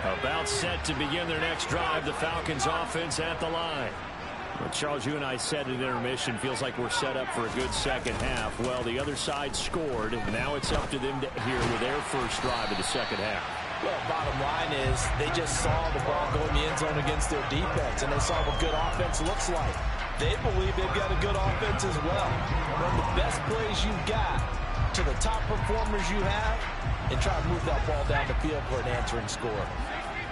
About set to begin their next drive, the Falcons offense at the line. Well, Charles, you and I said at intermission, feels like we're set up for a good second half. Well, the other side scored. Now it's up to them here with their first drive of the second half. Well, bottom line is they just saw the ball go in the end zone against their defense, and they saw what good offense looks like. They believe they've got a good offense as well. Run the best plays you've got to the top performers you have, and try to move that ball down the field for an answering score.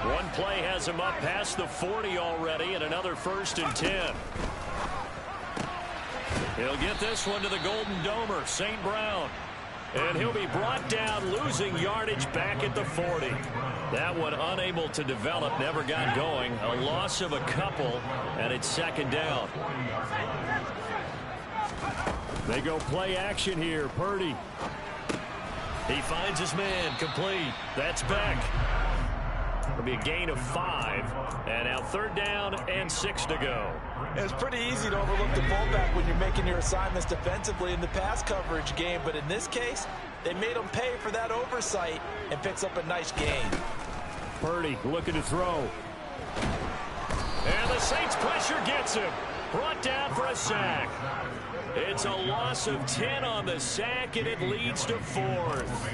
One play has him up past the 40 already, and another 1st and 10. He'll get this one to the Golden Domer, St. Brown. And he'll be brought down, losing yardage back at the 40. That one unable to develop, never got going. A loss of a couple, and it's second down. They go play action here. Purdy. He finds his man, complete. That's Beck. It'll be a gain of 5, and now 3rd down and 6 to go. It's pretty easy to overlook the fullback when you're making your assignments defensively in the pass coverage game, but in this case, they made him pay for that oversight and picks up a nice gain. Purdy looking to throw. And the Saints pressure gets him. Brought down for a sack. It's a loss of 10 on the sack, and it leads to 4th.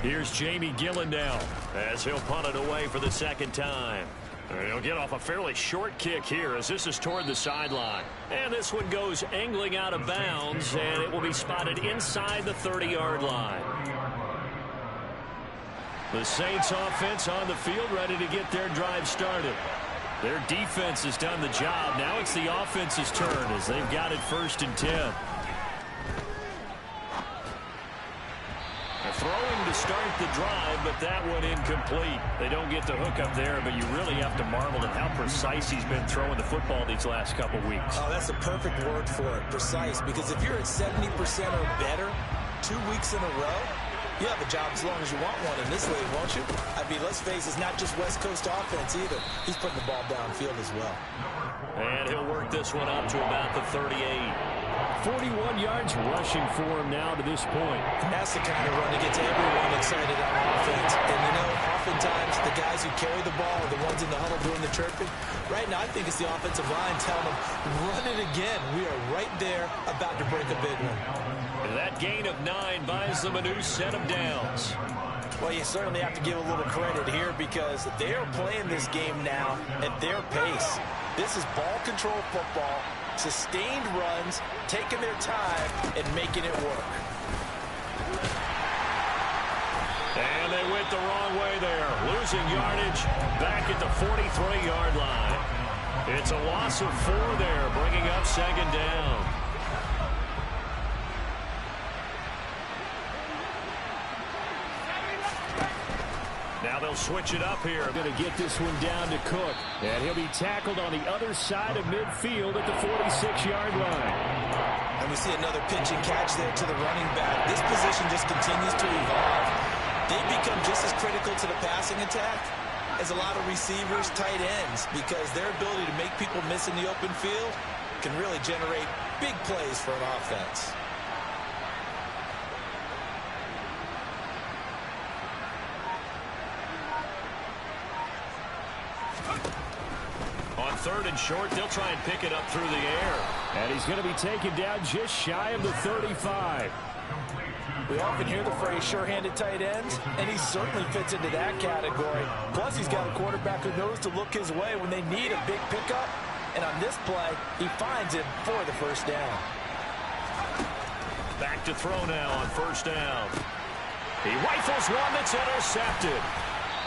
Here's Jamie Gillen now as he'll punt it away for the second time. And he'll get off a fairly short kick here as this is toward the sideline. And this one goes angling out of bounds, and it will be spotted inside the 30-yard line. The Saints offense on the field ready to get their drive started. Their defense has done the job. Now it's the offense's turn as they've got it 1st and 10. Throwing to start the drive, but that one incomplete. They don't get the hook up there, but you really have to marvel at how precise he's been throwing the football these last couple weeks. Oh, that's a perfect word for it, precise, because if you're at 70% or better 2 weeks in a row, you have a job as long as you want one in this league, won't you? I mean, let's face it, it's not just West Coast offense either. He's putting the ball downfield as well. And he'll work this one up to about the 38. 41 yards rushing for him now to this point. That's the kind of run that gets everyone excited on offense. And, you know, oftentimes the guys who carry the ball are the ones in the huddle doing the chirping. Right now, I think it's the offensive line telling them, run it again. We are right there about to break a big one. And that gain of 9 buys them a new set of downs. Well, you certainly have to give a little credit here because they are playing this game now at their pace. This is ball control football, sustained runs, taking their time, and making it work. And they went the wrong way there, losing yardage back at the 43-yard line. It's a loss of 4 there, bringing up 2nd down. Now they'll switch it up here. Going to get this one down to Cook. And he'll be tackled on the other side of midfield at the 46-yard line. And we see another pitch and catch there to the running back. This position just continues to evolve. They become just as critical to the passing attack as a lot of receivers, tight ends, because their ability to make people miss in the open field can really generate big plays for an offense. On 3rd and short, they'll try and pick it up through the air. And he's going to be taken down just shy of the 35. We often hear the phrase sure-handed tight ends, and he certainly fits into that category. Plus, he's got a quarterback who knows to look his way when they need a big pickup. And on this play, he finds him for the 1st down. Back to throw now on 1st down. He rifles one that's intercepted.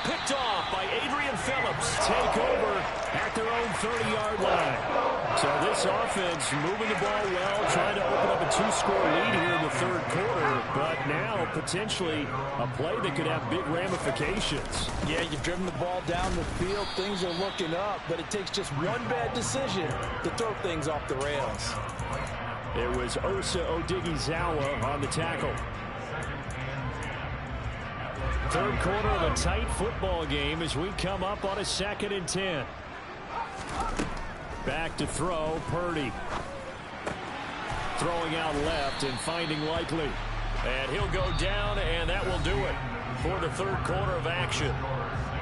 Picked off by Adrian Phillips. Take over at their own 30-yard line. So this offense moving the ball well, trying to open up a 2-score lead here in the 3rd quarter, but now potentially a play that could have big ramifications. Yeah, you've driven the ball down the field. Things are looking up, but it takes just one bad decision to throw things off the rails. It was Osa Odighizuwa on the tackle. 3rd quarter of a tight football game as we come up on a 2nd and 10. Back to throw, Purdy. Throwing out left and finding Likely. And he'll go down, and that will do it. for the third quarter of action.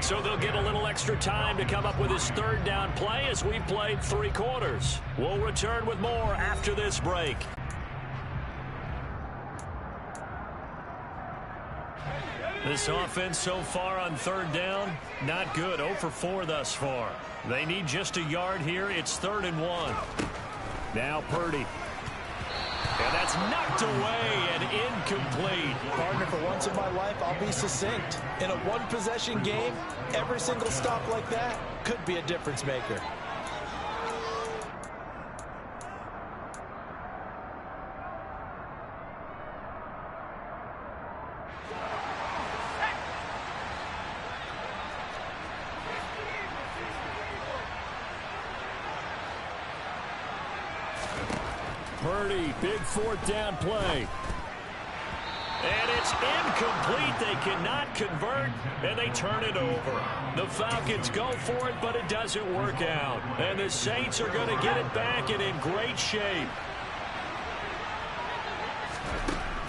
So they'll get a little extra time to come up with his third down play as we've played 3 quarters. We'll return with more after this break. This offense so far on third down, not good. 0 for 4 thus far. They need just a yard here. It's 3rd and 1. Now Purdy. And that's knocked away and incomplete. Partner, for once in my life, I'll be succinct. In a one-possession game, every single stop like that could be a difference maker. Purdy, big 4th down play. And it's incomplete. They cannot convert, and they turn it over. The Falcons go for it, but it doesn't work out. And the Saints are going to get it back and in great shape.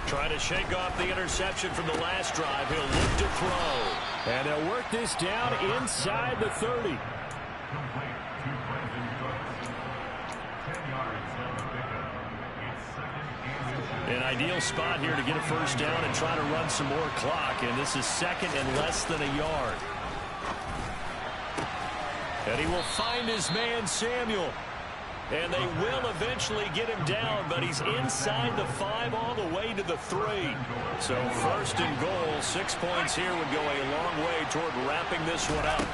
Trying to shake off the interception from the last drive. He'll look to throw. And they'll work this down inside the 30. An ideal spot here to get a first down and try to run some more clock. And this is 2nd and less than a yard. And he will find his man, Samuel. And they will eventually get him down, but he's inside the 5 all the way to the 3. So 1st and goal, 6 points here would go a long way toward wrapping this one up.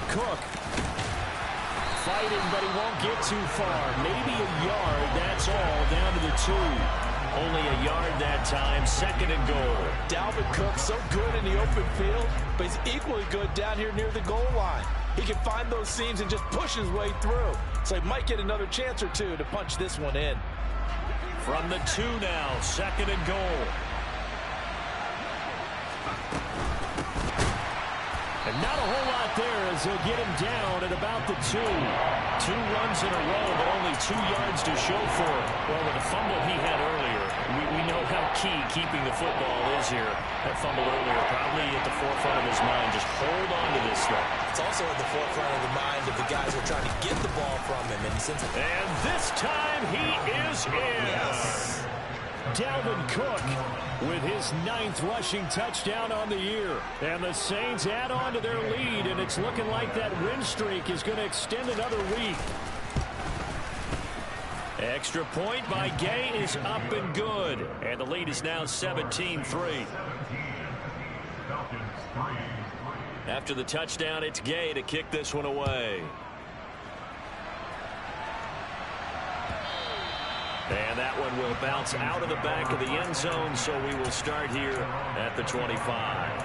Cook. Fighting, but he won't get too far. Maybe a yard, that's all, down to the 2. Only a yard that time, 2nd and goal. Dalvin Cook, so good in the open field, but he's equally good down here near the goal line. He can find those seams and just push his way through. So he might get another chance or 2 to punch this one in. From the 2 now, 2nd and goal. And not a whole lot there as he'll get him down at about the 2. 2 runs in a row, but only 2 yards to show for it. Well, with the fumble he had earlier, we know how key keeping the football is here. That fumble earlier probably at the forefront of his mind. Just hold on to this thing. It's also at the forefront of the mind of the guys who are trying to get the ball from him. And this time he is in. Yes. Dalvin Cook with his 9th rushing touchdown on the year. And the Saints add on to their lead, and it's looking like that win streak is going to extend another week. Extra point by Gay is up and good. And the lead is now 17-3. After the touchdown, it's Gay to kick this one away. And that one will bounce out of the back of the end zone, so we will start here at the 25.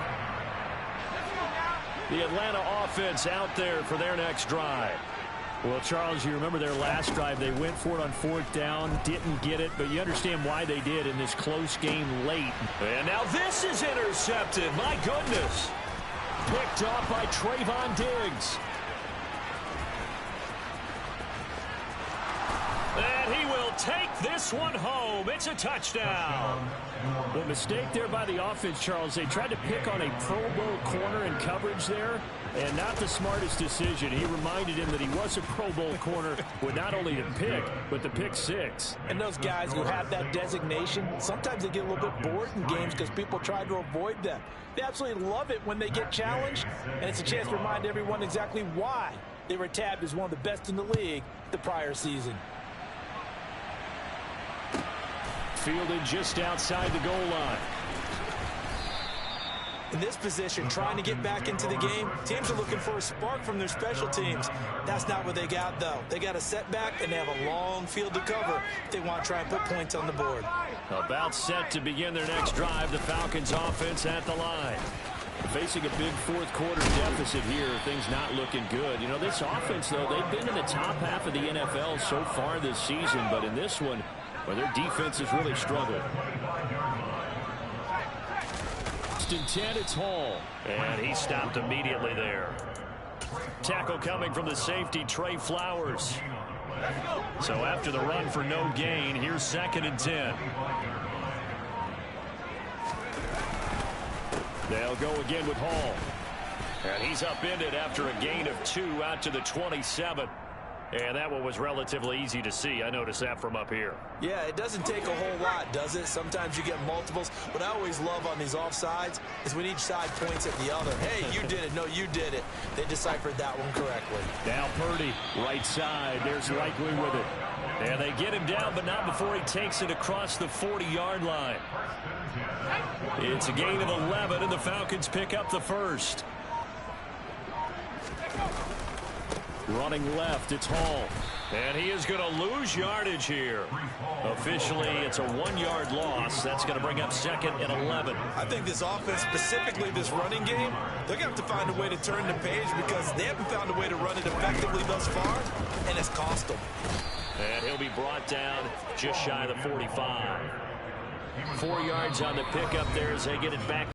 The Atlanta offense out there for their next drive. Well, Charles, you remember their last drive. They went for it on 4th down, didn't get it, but you understand why they did in this close game late. And now this is intercepted. My goodness. Picked off by Trayvon Diggs. And he will take this one home. It's a touchdown. The mistake there by the offense, Charles. They tried to pick on a Pro Bowl corner in coverage there, and not the smartest decision. He reminded him that he was a Pro Bowl corner with not only the pick, but the pick 6. And those guys who have that designation, sometimes they get a little bit bored in games because people try to avoid them. They absolutely love it when they get challenged, and it's a chance to remind everyone exactly why they were tabbed as one of the best in the league the prior season. Fielded just outside the goal line. In this position, trying to get back into the game, teams are looking for a spark from their special teams. That's not what they got, though. They got a setback, and they have a long field to cover if they want to try and put points on the board. About set to begin their next drive, the Falcons offense at the line. Facing a big 4th quarter deficit here, things not looking good. You know, this offense, though, they've been in the top half of the NFL so far this season, but in this one, well, their defense has really struggled. 10, it's Hall. And he stopped immediately there. Tackle coming from the safety, Trey Flowers. So after the run for no gain, here's 2nd and 10. They'll go again with Hall. And he's upended after a gain of 2 out to the 27. And that one was relatively easy to see. I noticed that from up here. Yeah, it doesn't take a whole lot, does it? Sometimes you get multiples. What I always love on these offsides is when each side points at the other. Hey, you did it. No, you did it. They deciphered that one correctly. Now Purdy, right side. There's Likely with it. And they get him down, but not before he takes it across the 40-yard line. It's a gain of 11, and the Falcons pick up the first. Running left, it's Hall. And he is going to lose yardage here. Officially, it's a 1-yard loss. That's going to bring up second and 11. I think this offense, specifically this running game, they're going to have to find a way to turn the page because they haven't found a way to run it effectively thus far, and it's cost them. And he'll be brought down just shy of the 45. 4 yards on the pickup there as they get it back.